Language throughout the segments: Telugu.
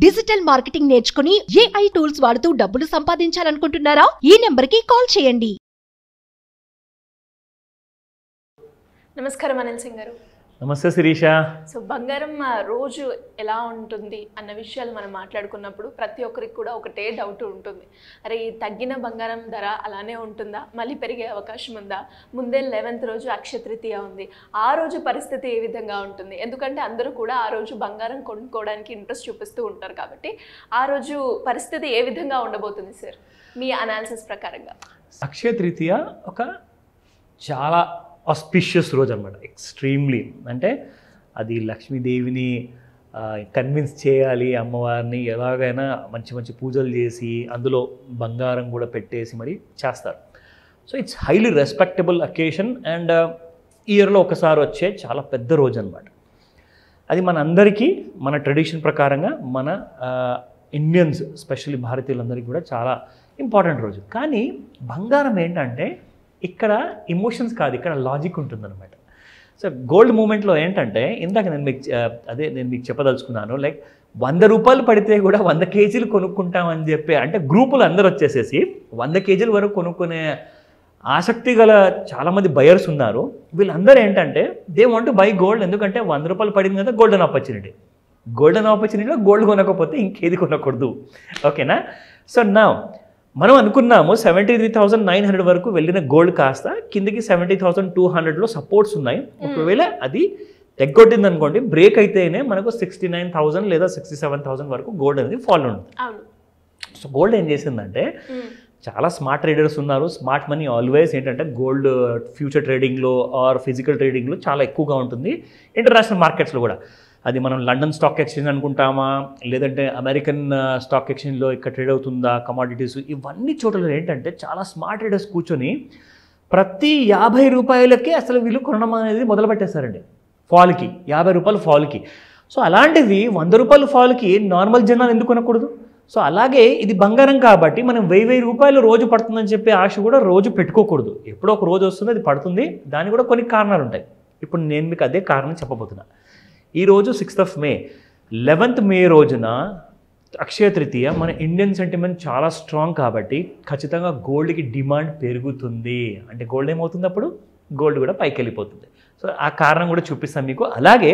డిజిటల్ మార్కెటింగ్ నేర్చుకుని AI టూల్స్ వాడుతూ డబ్బులు సంపాదించాలనుకుంటున్నారా? ఈ నెంబర్కి కాల్ చేయండి. నమస్కారం అనిల్ సింగ్ గారు. నమస్తే శిరీష. సో బంగారం రోజు ఎలా ఉంటుంది అన్న విషయాలు మనం మాట్లాడుకున్నప్పుడు ప్రతి ఒక్కరికి కూడా ఒకటే డౌట్ ఉంటుంది. అరే ఈ తగ్గిన బంగారం ధర అలానే ఉంటుందా, మళ్ళీ పెరిగే అవకాశం ఉందా? ముందే 11th రోజు అక్షయ తృతీయ ఉంది, ఆ రోజు పరిస్థితి ఏ విధంగా ఉంటుంది? ఎందుకంటే అందరూ కూడా ఆ రోజు బంగారం కొనుక్కోవడానికి ఇంట్రెస్ట్ చూపిస్తూ ఉంటారు కాబట్టి ఆ రోజు పరిస్థితి ఏ విధంగా ఉండబోతుంది సార్ మీ అనాలిసిస్ ప్రకారంగా? అక్షయ తృతీయ ఒక చాలా ఆస్పిషియస్ రోజు అనమాట. ఎక్స్ట్రీమ్లీ అంటే అది లక్ష్మీదేవిని కన్విన్స్ చేయాలి, అమ్మవారిని ఎలాగైనా మంచి మంచి పూజలు చేసి అందులో బంగారం కూడా పెట్టేసి మరి చేస్తారు. So it's highly respectable occasion and ఇయర్లో ఒకసారి వచ్చే చాలా పెద్ద రోజు అనమాట. అది మన అందరికీ మన ట్రెడిషన్ ప్రకారంగా మన ఇండియన్స్ ఎస్పెషల్లీ భారతీయులందరికీ కూడా చాలా ఇంపార్టెంట్ రోజు. కానీ బంగారం ఏంటంటే ఇక్కడ ఎమోషన్స్ కాదు, ఇక్కడ లాజిక్ ఉంటుందన్నమాట. సో గోల్డ్ మూమెంట్లో ఏంటంటే ఇందాక నేను మీకు చెప్పదలుచుకున్నాను, లైక్ 100 రూపాయలు పడితే కూడా 100 కేజీలు కొనుక్కుంటామని చెప్పి, అంటే గ్రూపులు అందరూ వచ్చేసేసి 100 కేజీల వరకు కొనుక్కునే ఆసక్తి గల చాలామంది బయర్స్ ఉన్నారు. వీళ్ళందరూ ఏంటంటే they want to buy gold, ఎందుకంటే 100 రూపాయలు పడింది కదా గోల్డెన్ ఆపర్చునిటీలో గోల్డ్ కొనకపోతే ఇంకేది కొనకూడదు. ఓకేనా? సో నా మనం అనుకున్నాము 73,900 వరకు వెళ్ళిన గోల్డ్ కాస్త కిందికి 70,200లో సపోర్ట్స్ ఉన్నాయి. ఒకవేళ అది ఎగ్గొట్టింది అనుకోండి, బ్రేక్ అయితేనే మనకు 69,000 లేదా 67,000 వరకు గోల్డ్ అనేది ఫాల్ ఉంటుంది. సో గోల్డ్ ఏం చేసిందంటే చాలా స్మార్ట్ ట్రేడర్స్ ఉన్నారు. స్మార్ట్ మనీ ఆల్వేస్ ఏంటంటే గోల్డ్ ఫ్యూచర్ ట్రేడింగ్లో ఆర్ ఫిజికల్ ట్రేడింగ్లో చాలా ఎక్కువగా ఉంటుంది. ఇంటర్నేషనల్ మార్కెట్స్లో కూడా అది మనం లండన్ స్టాక్ ఎక్స్చేంజ్ అనుకుంటామా, లేదంటే అమెరికన్ స్టాక్ ఎక్స్చేంజ్లో ఇక్కడ ట్రేడ్ అవుతుందా, కమాడిటీస్, ఇవన్నీ చోట్ల ఏంటంటే చాలా స్మార్ట్ ట్రేడర్స్ కూర్చొని ప్రతి 50 రూపాయలకే అసలు వీళ్ళు కొనడం అనేది మొదలుపెట్టేశారండి. ఫాల్కి 50 రూపాయలు ఫాల్కి. సో అలాంటిది 100 రూపాయలు ఫాల్కి నార్మల్ జనాలు ఎందుకు కొనకూడదు? సో అలాగే ఇది బంగారం కాబట్టి మనం 1000 రూపాయలు రోజు పడుతుందని చెప్పి ఆశ కూడా రోజు పెట్టుకోకూడదు. ఎప్పుడో ఒక రోజు వస్తుంది, అది పడుతుంది. దానికి కూడా కొన్ని కారణాలు ఉంటాయి. ఇప్పుడు నేను మీకు అదే కారణం చెప్పబోతున్నా. ఈరోజు 6th మే, 11th మే రోజున అక్షయ తృతీయ. మన ఇండియన్ సెంటిమెంట్ చాలా స్ట్రాంగ్ కాబట్టి ఖచ్చితంగా గోల్డ్కి డిమాండ్ పెరుగుతుంది. అంటే గోల్డ్ ఏమవుతుంది, అప్పుడు గోల్డ్ కూడా పైకి వెళ్ళిపోతుంది. సో ఆ కారణం కూడా చూపిస్తాను మీకు. అలాగే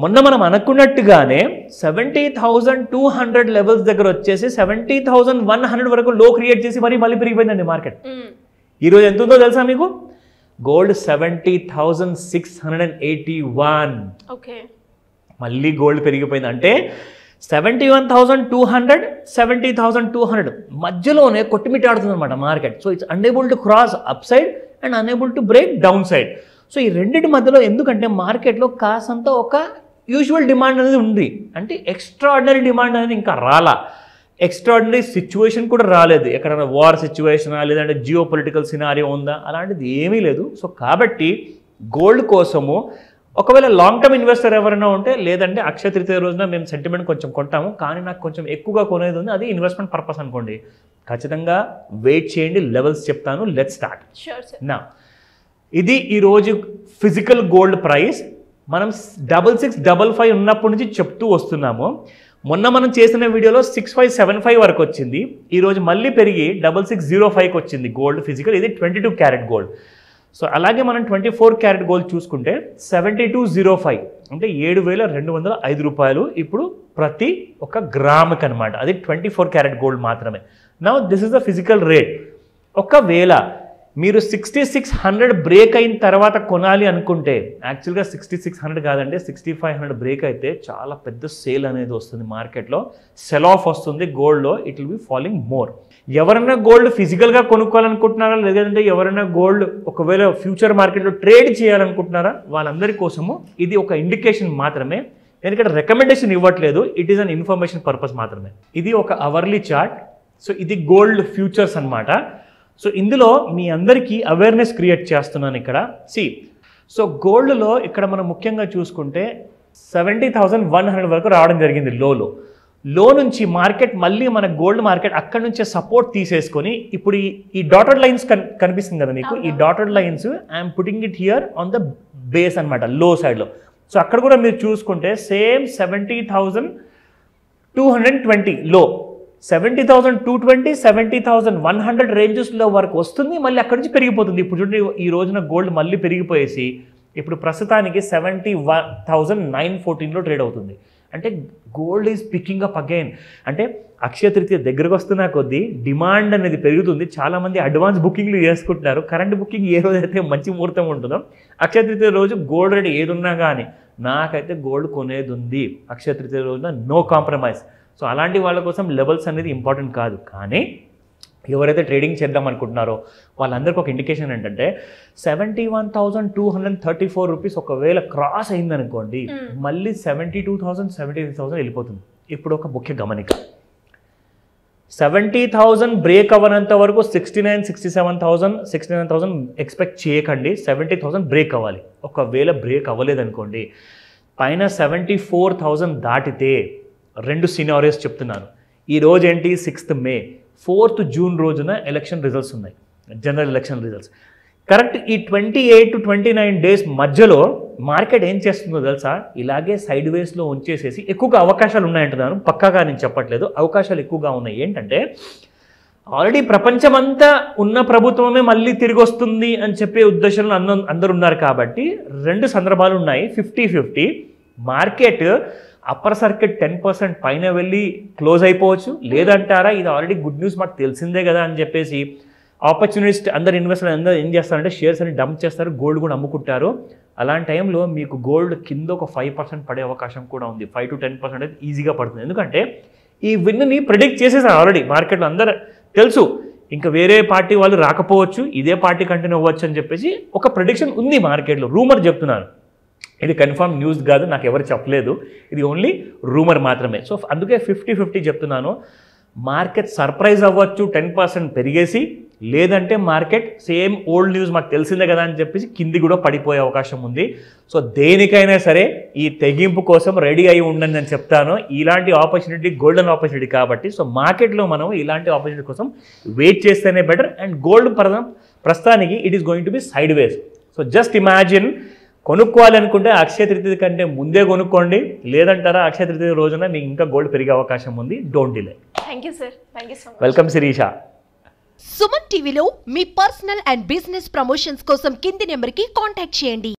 మొన్న మనం అనుకున్నట్టుగానే 70,200 లెవెల్స్ దగ్గర వచ్చేసి 70,100 వరకు లో క్రియేట్ చేసి మళ్ళీ పెరిగిపోయిందండి మార్కెట్. ఈరోజు ఎంత ఉందో తెలుసా మీకు? గోల్డ్ 70,681. ఓకే, మళ్ళీ గోల్డ్ పెరిగిపోయింది. అంటే 71,200 70,200 మధ్యలోనే కొట్టుమిట్టాడుతుంది అనమాట market. So it's unable to cross up side and unable to break down side. So ఈ రెండింటి మధ్యలో ఎందుకంటే మార్కెట్లో కాసంత ఒక యూజువల్ డిమాండ్ అనేది ఉంది, అంటే ఎక్స్ట్రాడినరీ డిమాండ్ అనేది ఇంకా రాలా. ఎక్స్ట్రాడినరీ సిచ్యువేషన్ కూడా రాలేదు. ఎక్కడైనా వార్ సిచ్యువేషనా లేదంటే జియో పొలిటికల్ సినారియో ఉందా, అలాంటిది ఏమీ లేదు. సో కాబట్టి గోల్డ్ కోసము ఒకవేళ లాంగ్ టర్మ్ ఇన్వెస్టర్ ఎవరైనా ఉంటే, లేదంటే అక్షయ తృతీయ రోజున మేము సెంటిమెంట్ కొంచెం కొంటాము కానీ నాకు కొంచెం ఎక్కువగా కొనేది ఉంది, అది ఇన్వెస్ట్మెంట్ పర్పస్ అనుకోండి, ఖచ్చితంగా వెయిట్ చేయండి. లెవెల్స్ చెప్తాను. లెట్స్ స్టార్ట్ నా. ఇది ఈరోజు ఫిజికల్ గోల్డ్ ప్రైస్. మనం 6655 ఉన్నప్పటి నుంచి చెప్తూ వస్తున్నాము. మొన్న మనం చేసిన వీడియోలో 6575 వరకు వచ్చింది. ఈరోజు మళ్ళీ పెరిగి 6605కి వచ్చింది గోల్డ్ ఫిజికల్. ఇది 22 క్యారెట్ గోల్డ్. సో అలాగే మనం 24 క్యారెట్ గోల్డ్ చూసుకుంటే 7205 అంటే 7,205 రూపాయలు ఇప్పుడు ప్రతి ఒక గ్రాముకి అనమాట. అది 24 క్యారెట్ గోల్డ్ మాత్రమే. Now this is the physical rate. ఒకవేళ మీరు 6600 బ్రేక్ అయిన తర్వాత కొనాలి అనుకుంటే, యాక్చువల్గా 6600 కాదండి 6500 బ్రేక్ అయితే చాలా పెద్ద సేల్ అనేది వస్తుంది మార్కెట్లో. సెల్ ఆఫ్ వస్తుంది గోల్డ్లో. It will be following more. ఎవరైనా గోల్డ్ ఫిజికల్గా కొనుక్కోవాలనుకుంటున్నారా, లేదంటే ఎవరైనా గోల్డ్ ఒకవేళ ఫ్యూచర్ మార్కెట్లో ట్రేడ్ చేయాలనుకుంటున్నారా, వాళ్ళందరి కోసము ఇది ఒక ఇండికేషన్ మాత్రమే. నేను ఇక్కడ రికమెండేషన్ ఇవ్వట్లేదు, it is an information purpose మాత్రమే. ఇది ఒక అవర్లీ చార్ట్. సో ఇది గోల్డ్ ఫ్యూచర్స్ అనమాట. సో ఇందులో మీ అందరికీ అవేర్నెస్ క్రియేట్ చేస్తున్నాను ఇక్కడ. సో గోల్డ్లో ఇక్కడ మనం ముఖ్యంగా చూసుకుంటే 70,100 వరకు రావడం జరిగింది లో నుంచి మార్కెట్. మళ్ళీ మన గోల్డ్ మార్కెట్ అక్కడ నుంచే సపోర్ట్ తీసేసుకొని ఇప్పుడు ఈ డాటెడ్ లైన్స్ కనిపిస్తుంది కదా మీకు, ఈ dotted lines I'm putting it here on the base అనమాట, లో సైడ్లో. సో అక్కడ కూడా మీరు చూసుకుంటే సేమ్ 70,000 220 లో 70,220 70,100 రేంజెస్లో వరకు వస్తుంది, మళ్ళీ అక్కడి నుంచి పెరిగిపోతుంది. ఇప్పుడు చూడండి ఈ రోజున గోల్డ్ మళ్ళీ పెరిగిపోయేసి ఇప్పుడు ప్రస్తుతానికి 71,914లో ట్రేడ్ అవుతుంది. అంటే gold is picking up again. అంటే అక్షయ తృతీయ దగ్గరకు వస్తున్న కొద్దీ డిమాండ్ అనేది పెరుగుతుంది. చాలామంది అడ్వాన్స్ బుకింగ్లు చేసుకుంటున్నారు. కరెంట్ బుకింగ్ ఏ రోజైతే మంచి ముహూర్తం ఉంటుందో అక్షయ తృతీయ రోజు గోల్డ్ రేట్ ఏది ఉన్నా కానీ నాకైతే గోల్డ్ కొనేది ఉంది. అక్షయ తృతీయ రోజున నో కాంప్రమైజ్. సో అలాంటి వాళ్ళ కోసం లెవెల్స్ అనేది ఇంపార్టెంట్ కాదు. కానీ ఎవరైతే ట్రేడింగ్ చేద్దాం అనుకుంటున్నారో వాళ్ళందరికీ ఒక ఇండికేషన్ ఏంటంటే 71,234 రూపీస్ ఒకవేళ క్రాస్ అయిందనుకోండి మళ్ళీ 72,000 73,000 వెళ్ళిపోతుంది. ఇప్పుడు ఒక ముఖ్య గమనిక, 70,000 బ్రేక్ అవ్వనంత వరకు 69,000 ఎక్స్పెక్ట్ చేయకండి. 70,000 బ్రేక్ అవ్వాలి. ఒకవేళ బ్రేక్ అవ్వలేదనుకోండి పైన 74,000 దాటితే 2 సినారియోస్ చెప్తున్నాను. ఈ రోజు ఏంటి 6th మే, 4th జూన్ రోజున ఎలక్షన్ రిజల్ట్స్ ఉన్నాయి, జనరల్ ఎలక్షన్ రిజల్ట్స్. కరెక్ట్ ఈ 28 to 29 డేస్ మధ్యలో మార్కెట్ ఏం చేస్తుందో తెలుసా, ఇలాగే సైడ్ వేస్లో ఉంచేసేసి ఎక్కువగా అవకాశాలు ఉన్నాయంటున్నాను, పక్కాగా నేను చెప్పట్లేదు, అవకాశాలు ఎక్కువగా ఉన్నాయి. ఏంటంటే ఆల్రెడీ ప్రపంచమంతా ఉన్న ప్రభుత్వమే మళ్ళీ తిరిగి వస్తుంది అని చెప్పే ఉద్దేశంలో అందరూ ఉన్నారు. కాబట్టి 2 సందర్భాలు ఉన్నాయి. 50-50 మార్కెట్ అప్పర్ సర్కిట్ 10% పైన వెళ్ళి క్లోజ్ అయిపోవచ్చు. లేదంటారా ఇది ఆల్రెడీ గుడ్ న్యూస్ మాకు తెలిసిందే కదా అని చెప్పేసి ఆపర్చునిస్ట్ అందరు ఇన్వెస్టర్ అందరూ ఏం చేస్తారంటే షేర్స్ అని డంప్ చేస్తారు, గోల్డ్ కూడా అమ్ముకుంటారు. అలాంటి టైంలో మీకు గోల్డ్ కింద ఒక 5% పడే అవకాశం కూడా ఉంది. 5 to 10% అయితే ఈజీగా పడుతుంది. ఎందుకంటే ఈ విన్ని ప్రిడిక్ట్ చేసేసారు ఆల్రెడీ మార్కెట్లో, అందరూ తెలుసు. ఇంకా వేరే పార్టీ వాళ్ళు రాకపోవచ్చు, ఇదే పార్టీ కంటిన్యూ అవ్వచ్చు అని చెప్పేసి ఒక ప్రిడిక్షన్ ఉంది మార్కెట్లో. రూమర్ చెప్తున్నాను, ఇది కన్ఫర్మ్ న్యూస్ కాదు, నాకు ఎవరు చెప్పలేదు, ఇది ఓన్లీ రూమర్ మాత్రమే. సో అందుకే 50-50 చెప్తున్నాను. మార్కెట్ సర్ప్రైజ్ అవ్వచ్చు 10% పెరిగేసి, లేదంటే మార్కెట్ సేమ్ ఓల్డ్ న్యూస్ మాకు తెలిసిందే కదా అని చెప్పేసి కింది కూడా పడిపోయే అవకాశం ఉంది. సో దేనికైనా సరే ఈ తెగింపు కోసం రెడీ అయి ఉండండి అని చెప్తాను. ఇలాంటి ఆపర్చునిటీ గోల్డెన్ ఆపర్చునిటీ కాబట్టి సో మార్కెట్లో మనం ఇలాంటి ఆపర్చునిటీ కోసం వెయిట్ చేస్తేనే బెటర్. అండ్ గోల్డ్ ప్రస్తుతానికి it is going to be side ways. So just imagine, కొనుక్కోవాలి అనుకుంటే అక్షయ తృతీయ కంటే ముందే కొనుక్కోండి, లేదంటారా అక్షయ తృతీయ రోజున మీకు ఇంకా గోల్డ్ పెరిగే అవకాశం ఉంది. Don't delay. Thank you sir, thank you so much. Welcome Shirisha. Suman టీవీలో మీ పర్సనల్ అండ్ బిజినెస్ ప్రమోషన్స్ కోసం కింది నెంబర్కి కాంటాక్ట్ చేయండి.